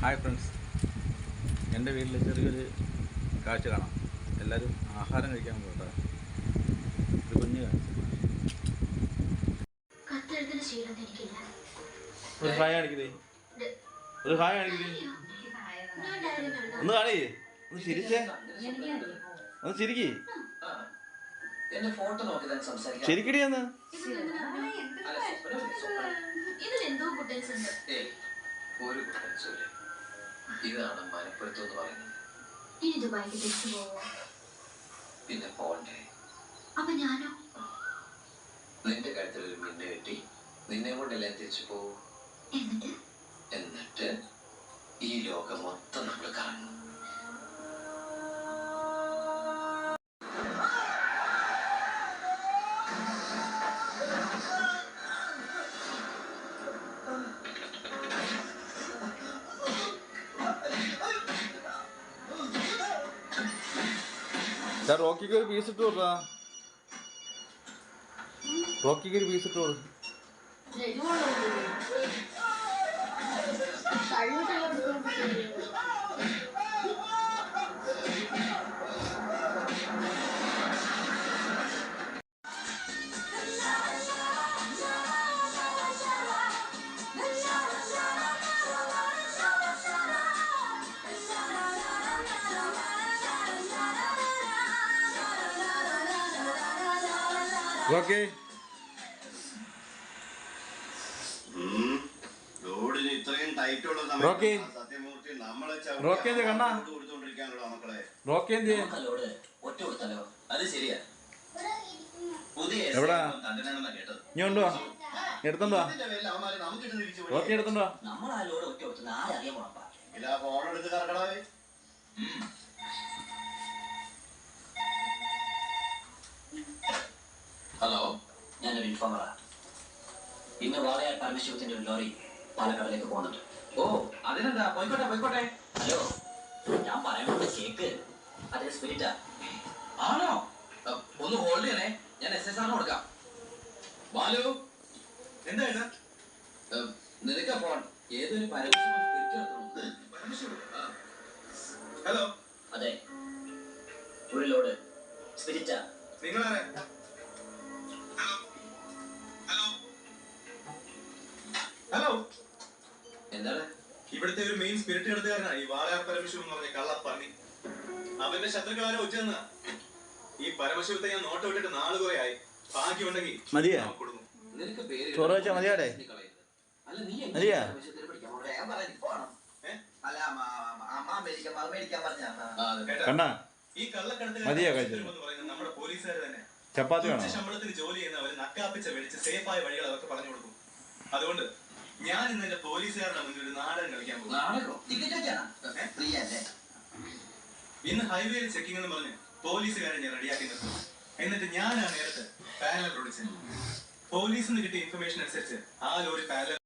Hi friends, എൻ്റെ വീട്ടിൽ ചെറിയൊരു കാഴ്ച കാണാം. എല്ലാവരും ആഹാരം കഴിക്കാൻ പോകട്ടെ. ഒരു കുഞ്ഞ് ഒരു ഹായ് കാണിക്കുന്നേ, ഒരു ഹായ് കാണിക്കുന്നേ, ഒന്ന് കാണിയേ, ഒന്ന് ചിരിച്ചേ, ഒന്ന് ചിരിക്കേ, ശരിക്കടിയാന്ന് ഇതാണ് മനപ്പെടുത്തം എന്ന് പറയുന്നത്. ഇനി ദുബായിക്ക് തിരിച്ചു പോവോ? പിന്നെ പോണ്ടേ? അപ്പൊ ഞാനോ? നിന്റെ കാര്യത്തിൽ ഒരു മിന്നു കെട്ടി നിന്നെ കൊണ്ടെല്ലാം തിരിച്ചു പോവൂ. എന്നിട്ട് ഈ ലോകം മൊത്തം നമ്മൾ കാണും. റോക്കിക്ക് ഒരു പീസ് ഇട്ട് കൊടുക്കാ, റോക്കിക്ക് ഒരു പീസ് ഇട്ട് കൊടുക്കും. റോക്കി റോഡിന് ഇത്രയും ടൈറ്റുള്ള റോക്കി സത്യമൂർത്തി നമ്മളെ റോക്കി എന്ത് കണ്ണാ കൊടുത്തോണ്ടിരിക്കാനുള്ള മക്കളെ. റോക്കി എന്ത് ഒറ്റ കൊടുത്താലോ? അത് ശരിയാ. പുതിയ എവിടാ കേട്ടത് നീ ഉണ്ടോ? എടുത്തോണ്ടോ റോക്കി, എടുത്തോണ്ടോ? നമ്മൾ ആ ലോഡ് ഒറ്റ കൊടുത്തു ആരറിയാൻ പോണപ്പാ. ഫോൺ എടുത്ത് കറക്കടാവേ. ഹലോ, ഞാനൊരു ഇൻഫോമറാ. ഇന്ന് വാളയാർ പരമശിവത്തിന്റെ ഒരു ലോറി പാലക്കാടിലേക്ക് പോകുന്നുണ്ട്. ഓ, അതിനെന്താ, പോയിക്കോട്ടെ പോയിക്കോട്ടെ. ഹലോ, ഞാൻ പറയുന്നത് കേക്ക്. അതിന് സ്പിരിറ്റാ. ആണോ? ഒന്ന് ഹോൾഡ് ചെയ്യണേ, ഞാൻ SSR കൊടുക്കാം. ബാലു, എന്താ നിനക്കാ ഫോൺ. ഏതൊരു ഹലോ. അതെ, ഒരു ലോഡ് സ്പിരിറ്റാ. നിങ്ങളാരെ? ഹലോ, എന്താണ്? ഇവിടുത്തെ ഒരു മെയിൻ സ്പിരിറ്റ് എടുത്തുകാരനാ ഈ വാളയാർ പരമശിവൻ എന്ന് പറഞ്ഞ കള്ളപ്പന്നി. അവന്റെ ശത്രുക്കളാരോ ഒച്ചെന്നാ. ഈ പരമശിവത്തെ ഞാൻ നോട്ട് വിട്ടിട്ട് നാള് കുറെ ആയി. ഭാഗ്യമുണ്ടെങ്കിൽ മതിയാ കൊടുക്കും. നിനക്ക് പേര് ചോറ് വെച്ചാ മതിയാടേ? അല്ല, നീ മതിയാ? കണ്ണാ ഈ മതിയാ കഴിച്ചത്? നമ്മുടെ പോലീസുകാർ തന്നെ ചപ്പാത്തി വേണോ? ശമ്പളത്തിന് ജോലി ചെയ്യുന്നവര് നക്കാപ്പിച്ച വെടിച്ച് സേഫായ വഴികൾ അവർക്ക് പറഞ്ഞു കൊടുക്കും. അതുകൊണ്ട് ഞാൻ ഇന്ന് എന്റെ പോലീസുകാരുടെ മുന്നിൽ ഒരു നാടകം കളിക്കാൻ പോകും. ഇന്ന് ഹൈവേയിൽ ചെക്കിംഗ് എന്ന് പറഞ്ഞ് പോലീസുകാരെ ഞാൻ റെഡിയാക്കി നിർത്തും. എന്നിട്ട് ഞാനാ നേരത്തെ പാനൽ ഓടിച്ചത്. പോലീസിന് കിട്ടിയ ഇൻഫർമേഷൻ അനുസരിച്ച് ആ ലോറി പാനൽ